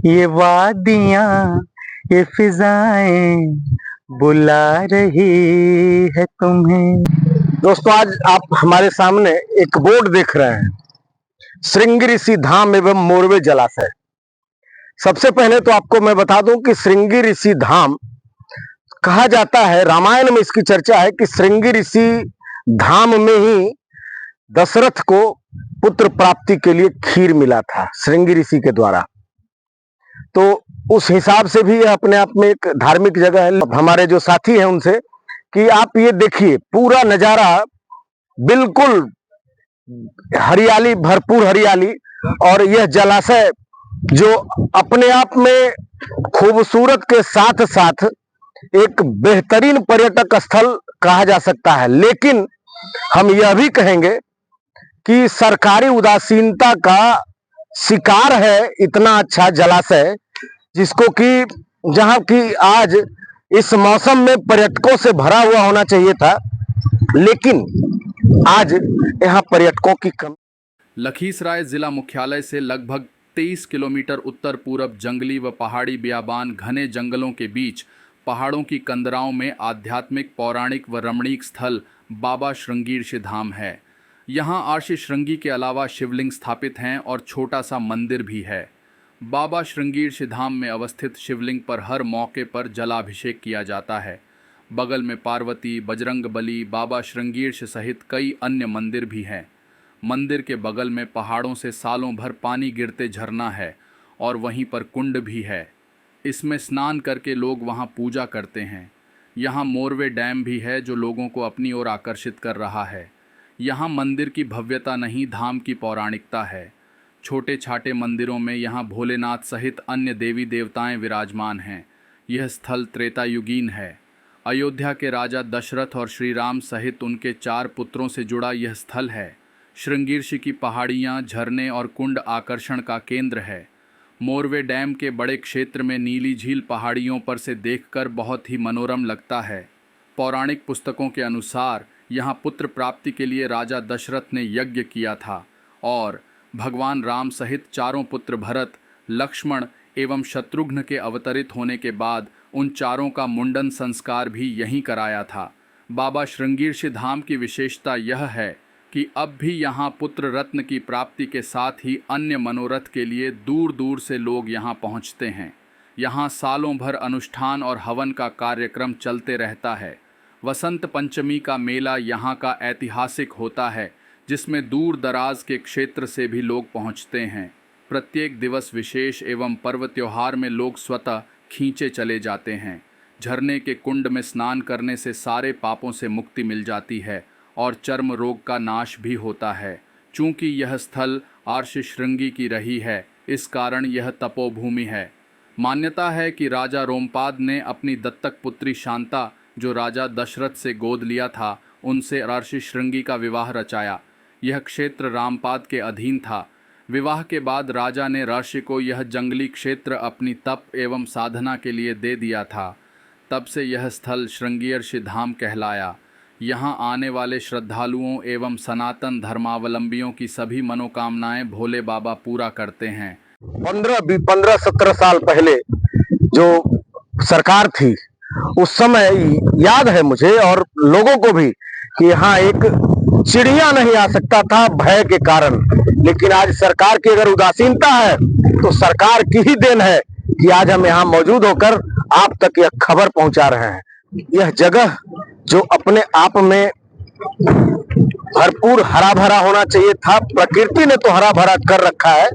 ये वादियाँ, ये फिजाएं बुला रही है तुम्हें। दोस्तों, आज आप हमारे सामने एक बोर्ड देख रहे हैं, श्रृंगी ऋषि धाम एवं मोरवे जलाशय। सबसे पहले तो आपको मैं बता दूं कि श्रृंगी ऋषि धाम कहा जाता है, रामायण में इसकी चर्चा है कि श्रृंगी ऋषि धाम में ही दशरथ को पुत्र प्राप्ति के लिए खीर मिला था श्रृंगी ऋषि के द्वारा। तो उस हिसाब से भी यह अपने आप में एक धार्मिक जगह है। हमारे जो साथी हैं उनसे कि आप ये देखिए, पूरा नजारा बिल्कुल हरियाली, भरपूर हरियाली, और यह जलाशय जो अपने आप में खूबसूरत के साथ साथ एक बेहतरीन पर्यटक स्थल कहा जा सकता है। लेकिन हम यह भी कहेंगे कि सरकारी उदासीनता का शिकार है इतना अच्छा जलाशय, जिसको कि जहां की आज इस मौसम में पर्यटकों से भरा हुआ होना चाहिए था, लेकिन आज यहाँ पर्यटकों की कमी। लखीसराय जिला मुख्यालय से लगभग 23 किलोमीटर उत्तर पूरब जंगली व पहाड़ी बियाबान घने जंगलों के बीच पहाड़ों की कंदराओं में आध्यात्मिक, पौराणिक व रमणीक स्थल बाबा श्रृंगीरशी धाम है। यहाँ आर्षि श्रृंगी के अलावा शिवलिंग स्थापित हैं और छोटा सा मंदिर भी है। बाबा श्रृंगीरशी धाम में अवस्थित शिवलिंग पर हर मौके पर जलाभिषेक किया जाता है। बगल में पार्वती, बजरंगबली, बाबा श्रृंगीरशी सहित कई अन्य मंदिर भी हैं। मंदिर के बगल में पहाड़ों से सालों भर पानी गिरते झरना है और वहीं पर कुंड भी है। इसमें स्नान करके लोग वहां पूजा करते हैं। यहाँ मोरवे डैम भी है जो लोगों को अपनी ओर आकर्षित कर रहा है। यहाँ मंदिर की भव्यता नहीं, धाम की पौराणिकता है। छोटे छाटे मंदिरों में यहाँ भोलेनाथ सहित अन्य देवी देवताएं विराजमान हैं। यह स्थल त्रेतायुगीन है। अयोध्या के राजा दशरथ और श्री राम सहित उनके 4 पुत्रों से जुड़ा यह स्थल है। श्रृंगीरशी की पहाड़ियाँ, झरने और कुंड आकर्षण का केंद्र है। मोरवे डैम के बड़े क्षेत्र में नीली झील पहाड़ियों पर से देखकर बहुत ही मनोरम लगता है। पौराणिक पुस्तकों के अनुसार यहाँ पुत्र प्राप्ति के लिए राजा दशरथ ने यज्ञ किया था और भगवान राम सहित 4 पुत्र भरत, लक्ष्मण एवं शत्रुघ्न के अवतरित होने के बाद उन 4 का मुंडन संस्कार भी यहीं कराया था। बाबा श्रृंगीरशी धाम की विशेषता यह है कि अब भी यहाँ पुत्र रत्न की प्राप्ति के साथ ही अन्य मनोरथ के लिए दूर दूर से लोग यहाँ पहुँचते हैं। यहाँ सालों भर अनुष्ठान और हवन का कार्यक्रम चलते रहता है। वसंत पंचमी का मेला यहाँ का ऐतिहासिक होता है, जिसमें दूर दराज के क्षेत्र से भी लोग पहुँचते हैं। प्रत्येक दिवस विशेष एवं पर्व त्योहार में लोग स्वतः खींचे चले जाते हैं। झरने के कुंड में स्नान करने से सारे पापों से मुक्ति मिल जाती है और चर्म रोग का नाश भी होता है। चूँकि यह स्थल आर्षि श्रृंगी की रही है, इस कारण यह तपोभूमि है। मान्यता है कि राजा रोमपाद ने अपनी दत्तक पुत्री शांता, जो राजा दशरथ से गोद लिया था, उनसे आर्षि श्रृंगी का विवाह रचाया। यह क्षेत्र रामपाद के अधीन था। विवाह के बाद राजा ने ऋषि को यह जंगली क्षेत्र अपनी तप एवं साधना के लिए दे दिया था। तब से यह स्थल श्रृंगीरशी धाम कहलाया। यहाँ आने वाले श्रद्धालुओं एवं सनातन धर्मावलंबियों की सभी मनोकामनाएं भोले बाबा पूरा करते हैं। 15-17 साल पहले जो सरकार थी, उस समय याद है मुझे और लोगों को भी कि यहाँ एक चिड़िया नहीं आ सकता था भय के कारण। लेकिन आज सरकार की अगर उदासीनता है तो सरकार की ही देन है कि आज हम यहाँ मौजूद होकर आप तक यह खबर पहुंचा रहे हैं। यह जगह जो अपने आप में भरपूर हरा भरा होना चाहिए था, प्रकृति ने तो हरा भरा कर रखा है,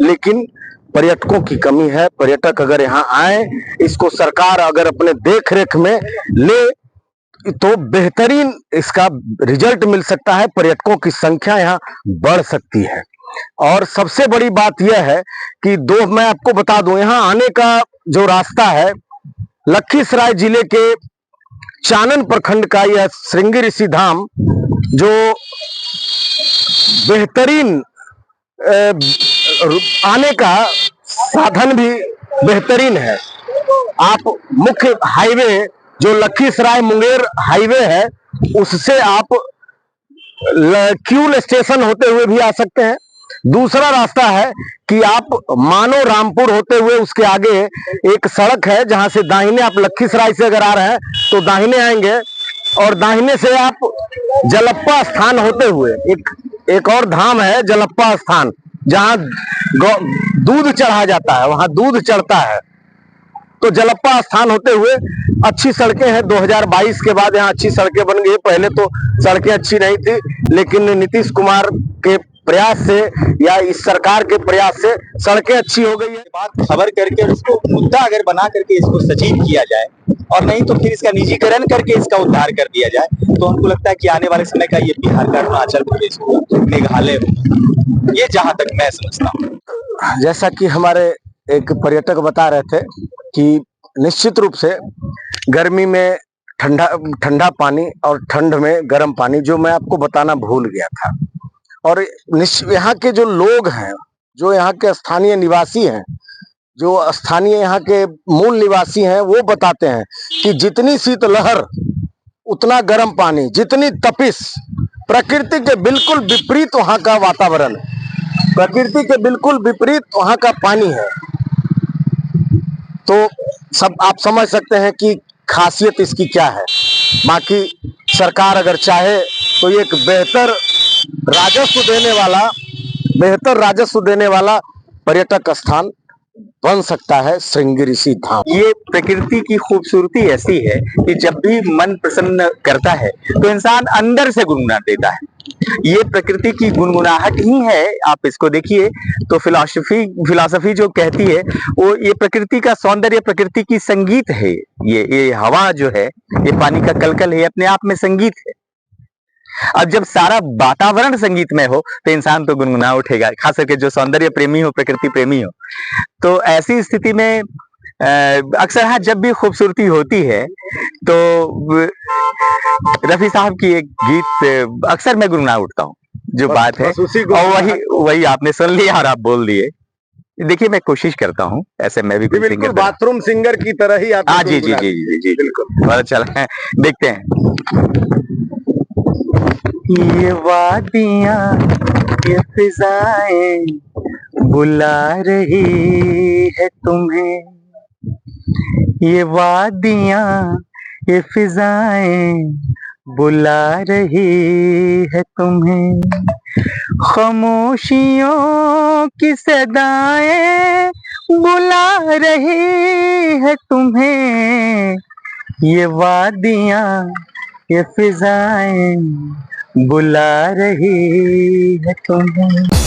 लेकिन पर्यटकों की कमी है। पर्यटक अगर यहाँ आए, इसको सरकार अगर अपने देख रेख में ले तो बेहतरीन इसका रिजल्ट मिल सकता है। पर्यटकों की संख्या यहाँ बढ़ सकती है। और सबसे बड़ी बात यह है कि मैं आपको बता दूं, यहाँ आने का जो रास्ता है, लखीसराय जिले के चानन प्रखंड का यह श्रृंगी ऋषि धाम जो बेहतरीन आने का साधन भी बेहतरीन है। आप मुख्य हाईवे जो लखीसराय मुंगेर हाईवे है, उससे आप क्यूल स्टेशन होते हुए भी आ सकते हैं। दूसरा रास्ता है कि आप मानो रामपुर होते हुए उसके आगे एक सड़क है, जहां से दाहिने आप लखीसराय से अगर आ रहे हैं तो दाहिने आएंगे, और दाहिने से आप जलप्पा स्थान होते हुए एक और धाम है जलप्पा स्थान, जहां दूध चढ़ा जाता है, वहां दूध चढ़ता है। तो जलप्पा स्थान होते हुए अच्छी सड़कें हैं। 2022 के बाद यहाँ अच्छी सड़कें बन गई। पहले तो सड़कें अच्छी नहीं थी, लेकिन नीतीश कुमार के प्रयास से या इस सरकार के प्रयास से सड़कें अच्छी हो गई है। बात खबर करके उसको मुद्दा अगर बना करके इसको सजीव किया जाए, और नहीं तो फिर इसका निजीकरण करके इसका उद्धार कर दिया जाए, तो हमको लगता है कि आने वाले समय का ये बिहार का अरुणाचल प्रदेश होगा, मेघालय होगा, ये जहां तक मैं समझता हूँ। जैसा कि हमारे एक पर्यटक बता रहे थे कि निश्चित रूप से गर्मी में ठंडा पानी और ठंड में गर्म पानी, जो मैं आपको बताना भूल गया था। और यहाँ के जो लोग हैं, जो यहाँ के स्थानीय निवासी हैं, जो स्थानीय यहाँ के मूल निवासी हैं, वो बताते हैं कि जितनी शीतलहर उतना गर्म पानी, जितनी तपिश, प्रकृति के बिल्कुल विपरीत वहाँ का वातावरण, प्रकृति के बिल्कुल विपरीत वहाँ का पानी है। तो सब आप समझ सकते हैं कि खासियत इसकी क्या है। बाकी सरकार अगर चाहे तो ये एक बेहतर राजस्व देने वाला पर्यटक स्थान बन सकता है श्रृंगी ऋषि धाम। ये प्रकृति की खूबसूरती ऐसी है कि जब भी मन प्रसन्न करता है तो इंसान अंदर से गुनगुना देता है। ये प्रकृति की गुनगुनाहट ही है। आप इसको देखिए तो फिलॉसफी जो कहती है वो ये प्रकृति का सौंदर्य, प्रकृति की संगीत है। ये हवा जो है, ये पानी का कलकल है, अपने आप में संगीत है। अब जब सारा वातावरण संगीत में हो तो इंसान तो गुनगुना उठेगा, खास करके जो सौंदर्य प्रेमी हो, प्रकृति प्रेमी हो। तो ऐसी स्थिति में अक्सर हाँ, जब भी खूबसूरती होती है तो रफी साहब की एक गीत अक्सर मैं गुनगुना उठता हूँ, जो बात है, और वही आपने सुन लिया और आप बोल दिए। देखिए मैं कोशिश करता हूँ ऐसे, मैं भी बिल्कुल बाथरूम सिंगर की तरह ही आप। हाँ जी जी जी जी जी बिल्कुल, बहुत अच्छा लगा। देखते हैं। ये वादियाँ, ये फिजाएं बुला रही है तुम्हें, ये वादियाँ, ये फिजाएं बुला रही है तुम्हें, खामोशियों की सदाएं बुला रही है तुम्हें, ये वादियाँ, ये फिजाएं बुला रही है तुम्हें।